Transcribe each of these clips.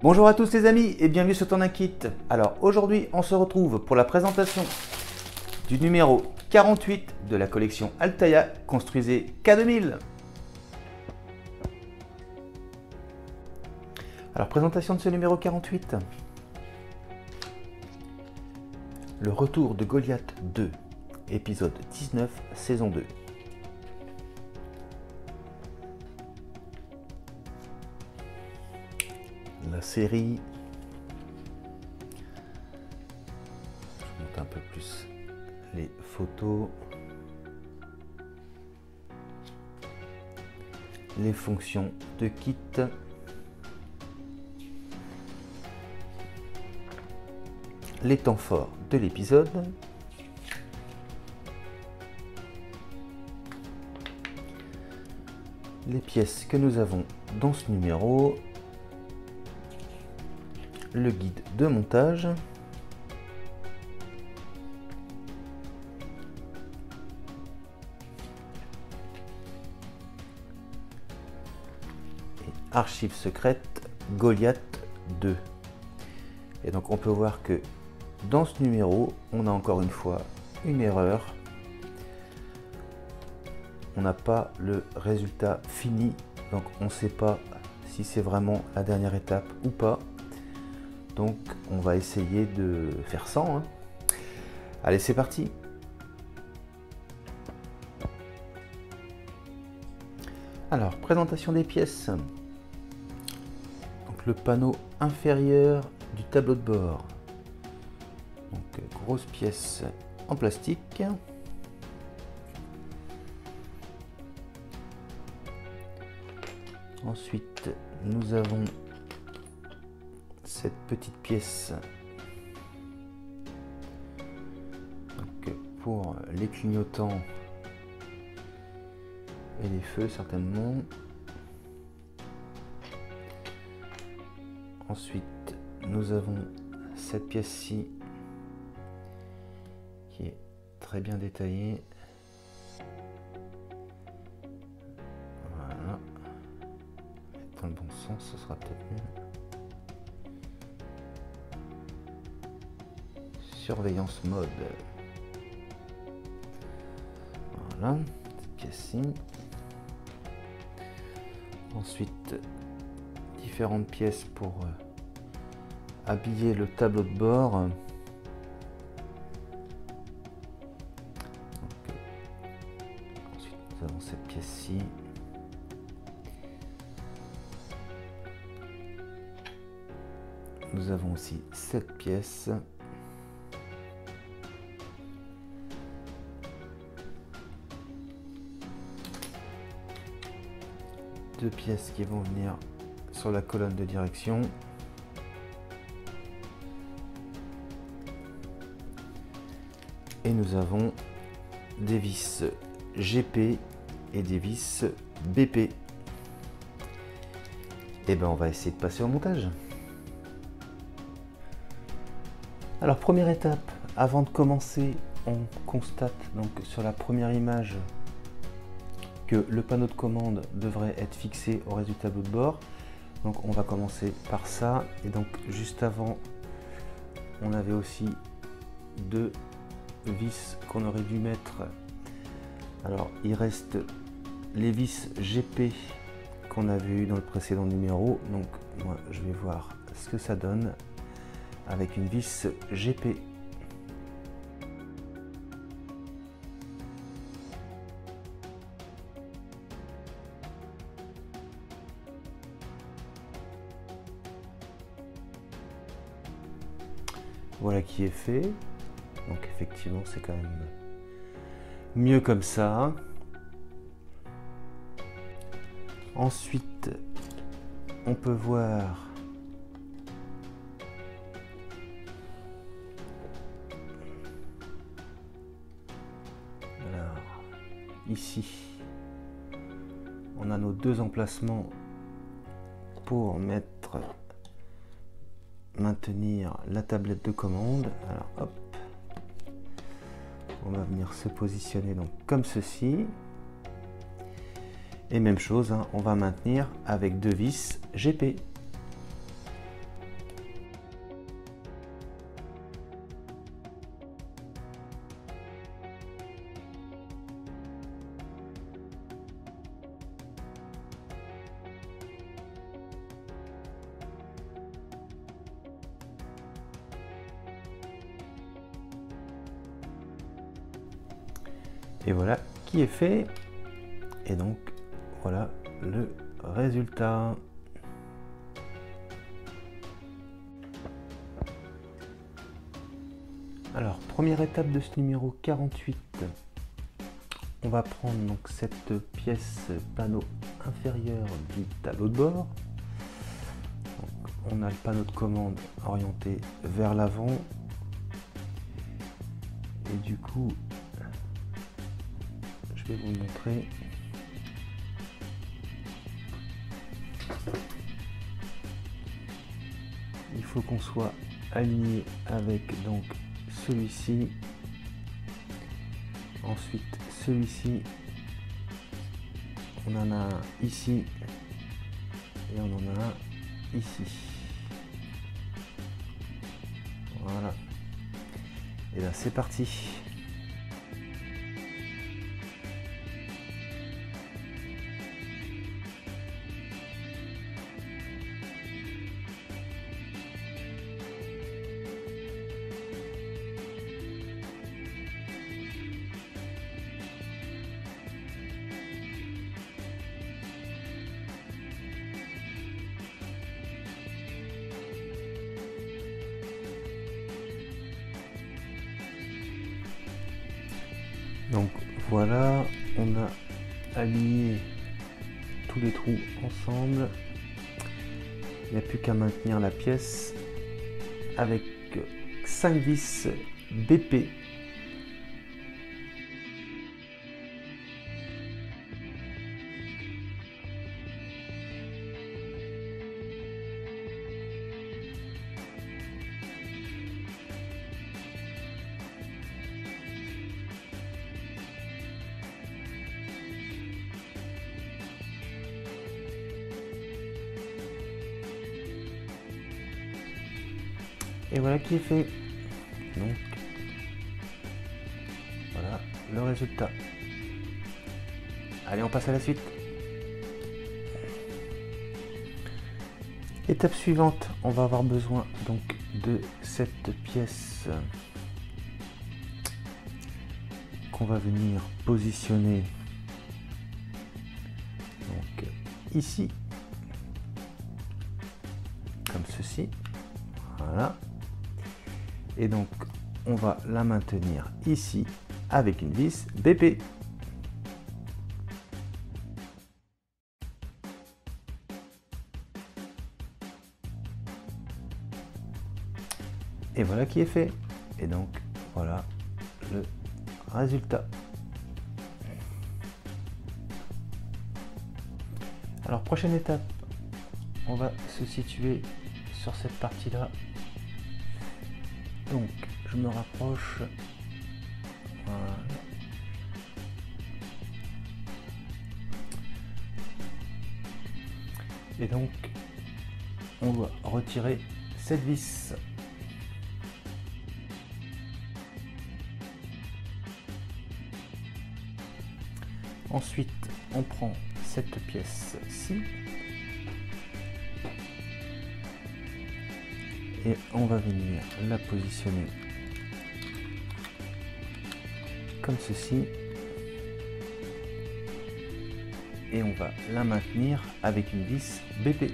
Bonjour à tous les amis et bienvenue sur Tourninkit. Alors aujourd'hui on se retrouve pour la présentation du numéro 48 de la collection Altaïa Construisez K2000. Alors présentation de ce numéro 48. Le retour de Goliath 2, épisode 19, saison 2. La série, je monte un peu plus les photos, les fonctions de kit, les temps forts de l'épisode, les pièces que nous avons dans ce numéro, le guide de montage, et archives secrètes Goliath 2. Et donc on peut voir que dans ce numéro, on a encore une fois une erreur. On n'a pas le résultat fini, donc on ne sait pas si c'est vraiment la dernière étape ou pas. Donc on va essayer de faire 100. Allez, c'est parti. Alors, présentation des pièces. Donc le panneau inférieur du tableau de bord. Donc grosse pièce en plastique. Ensuite, nous avons cette petite pièce donc pour les clignotants et les feux certainement. Ensuite nous avons cette pièce-ci qui est très bien détaillée. Voilà, mettre dans le bon sens, ce sera peut-être mieux. Surveillance mode. Voilà, cette pièce-ci. Ensuite, différentes pièces pour habiller le tableau de bord. Donc, ensuite, nous avons cette pièce-ci. Nous avons aussi cette pièce. Deux pièces qui vont venir sur la colonne de direction. Et nous avons des vis GP et des vis BP. Et ben on va essayer de passer au montage. Alors première étape, avant de commencer, on constate donc sur la première image que le panneau de commande devrait être fixé au reste du tableau de bord. Donc on va commencer par ça. Et donc juste avant, on avait aussi deux vis qu'on aurait dû mettre. Alors il reste les vis GP qu'on a vu dans le précédent numéro. Donc moi je vais voir ce que ça donne avec une vis GP. Voilà qui est fait. Donc effectivement c'est quand même mieux comme ça. Ensuite on peut voir alors ici on a nos deux emplacements pour maintenir la tablette de commande. Alors hop, on va venir se positionner donc comme ceci. Et même chose, on va maintenir avec deux vis GP. Et voilà qui est fait. Et donc voilà le résultat. Alors, première étape de ce numéro 48. On va prendre donc cette pièce panneau inférieur du tableau de bord. Donc, on a le panneau de commande orienté vers l'avant. Et du coup, je vais vous montrer. Il faut qu'on soit aligné avec donc celui-ci. Ensuite, celui-ci, on en a un ici et on en a un ici. Voilà. Et là, c'est parti. Donc voilà, on a aligné tous les trous ensemble. Il n'y a plus qu'à maintenir la pièce avec 5 vis BP. Et voilà qui est fait. Donc voilà le résultat. Allez, on passe à la suite. Étape suivante, on va avoir besoin donc de cette pièce qu'on va venir positionner donc ici, comme ceci. Voilà. Et donc on va la maintenir ici avec une vis BP. Et voilà qui est fait. Et donc voilà le résultat. Alors, prochaine étape, on va se situer sur cette partie là. Donc je me rapproche. Voilà. Et donc on doit retirer cette vis. Ensuite on prend cette pièce-ci et on va venir la positionner comme ceci et on va la maintenir avec une vis BP.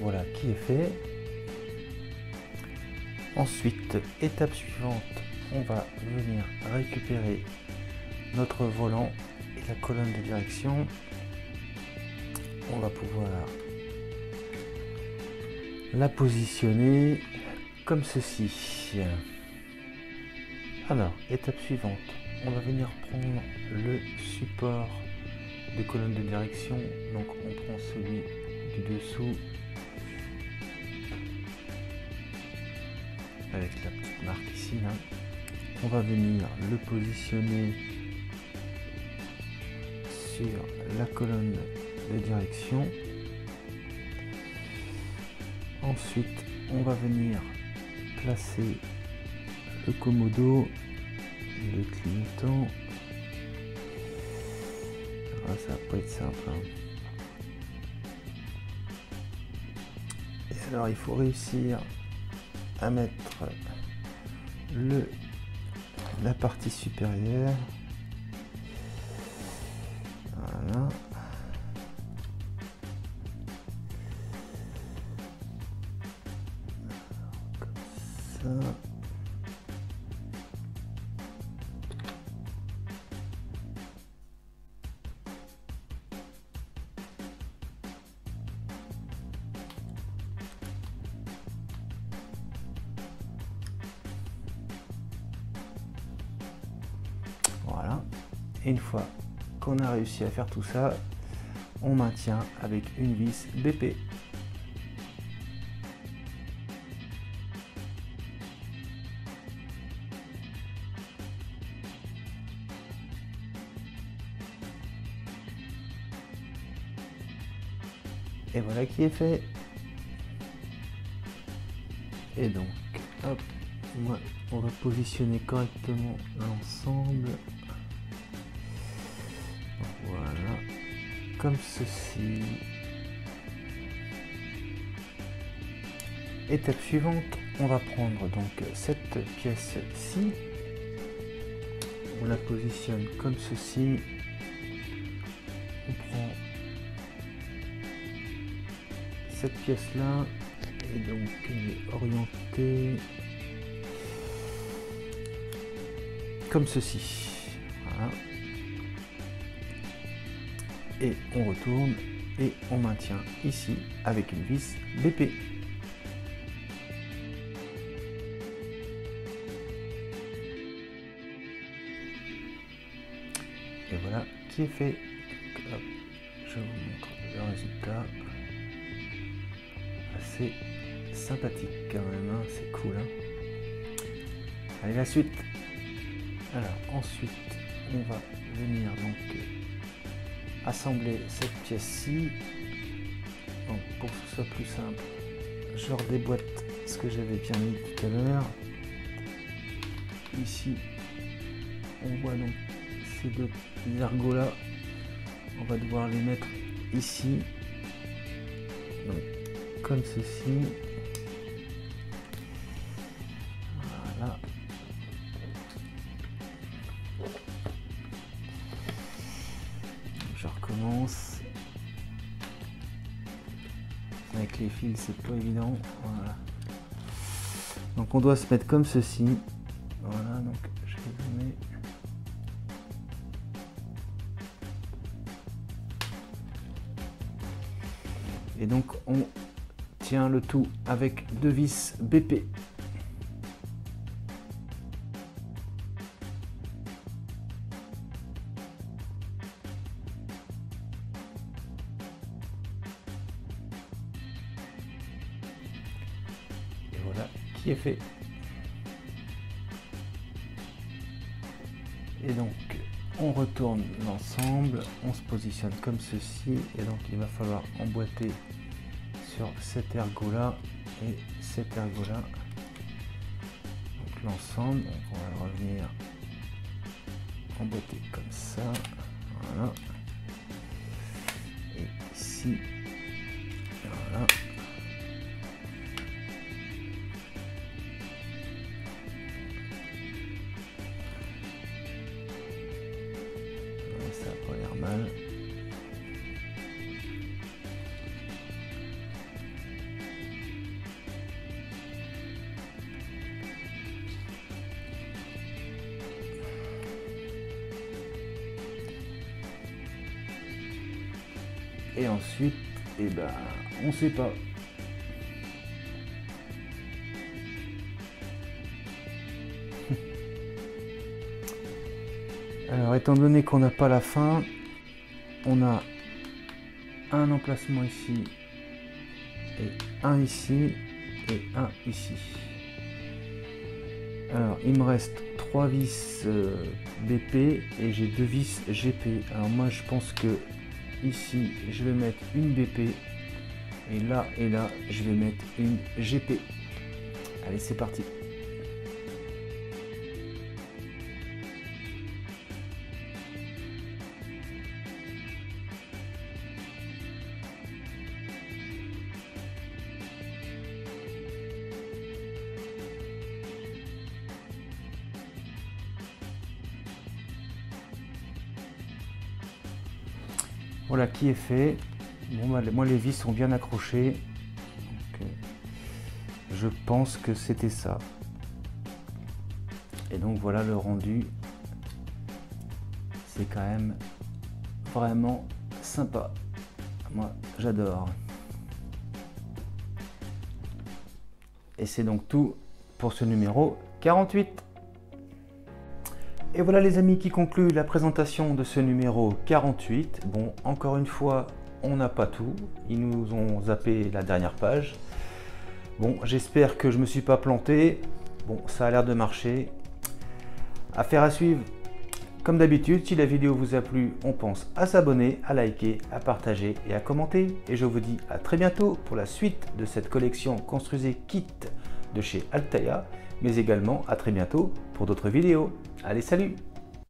Voilà qui est fait. Ensuite, étape suivante, on va venir récupérer notre volant et la colonne de direction. On va pouvoir la positionner comme ceci. Alors, étape suivante, on va venir prendre le support de colonne de direction. Donc on prend celui du dessous avec la petite marque ici là. On va venir le positionner sur la colonne de direction. Ensuite on va venir placer le commodo, le clignotant. Ah, ça va pas être simple hein. Et Alors il faut réussir à mettre la partie supérieure. Voilà. Comme ça. Voilà. Et une fois qu'on a réussi à faire tout ça, on maintient avec une vis BP. Et voilà qui est fait. Et donc, hop, on va positionner correctement l'ensemble. Voilà, comme ceci. Étape suivante, on va prendre donc cette pièce-ci. On la positionne comme ceci. On prend cette pièce-là et donc elle est orientée comme ceci. Voilà. Et on retourne et on maintient ici avec une vis BP. Et voilà qui est fait. Hop, je vous montre le résultat. Assez sympathique quand même, hein, c'est cool. Hein. Allez, la suite. Alors ensuite, on va venir donc assembler cette pièce-ci. Donc pour que ce soit plus simple, je redéboîte ce que j'avais bien mis tout à l'heure. Ici, on voit donc ces deux ergots là. On va devoir les mettre ici. Donc, comme ceci. Voilà. Je recommence. Avec les fils, c'est pas évident. Voilà. Donc on doit se mettre comme ceci. Voilà, donc je vais zoomer. Et donc on tient le tout avec deux vis BP. Et voilà qui est fait. Et donc on retourne l'ensemble, on se positionne comme ceci et donc il va falloir emboîter sur cet ergot là et cet ergot là, donc l'ensemble. Donc on va revenir emboîter comme ça, voilà, et ici, voilà. Ça a pas l'air mal. Et ensuite, eh ben, on sait pas. Alors, étant donné qu'on n'a pas la fin, on a un emplacement ici, et un ici, et un ici. Alors, il me reste 3 vis BP et j'ai 2 vis GP. Alors moi, je pense que ici, je vais mettre une BP, et là, je vais mettre une GP. Allez, c'est parti. Voilà qui est fait. Bon, bah, moi les vis sont bien accrochées. Donc, je pense que c'était ça. Et donc voilà le rendu. C'est quand même vraiment sympa. Moi j'adore. Et c'est donc tout pour ce numéro 48. Et voilà les amis qui conclut la présentation de ce numéro 48. Bon, encore une fois, on n'a pas tout. Ils nous ont zappé la dernière page. Bon, j'espère que je ne me suis pas planté. Bon, ça a l'air de marcher. Affaire à suivre. Comme d'habitude, si la vidéo vous a plu, on pense à s'abonner, à liker, à partager et à commenter. Et je vous dis à très bientôt pour la suite de cette collection Construisez Kit de chez Altaïa, mais également à très bientôt pour d'autres vidéos. Allez, salut!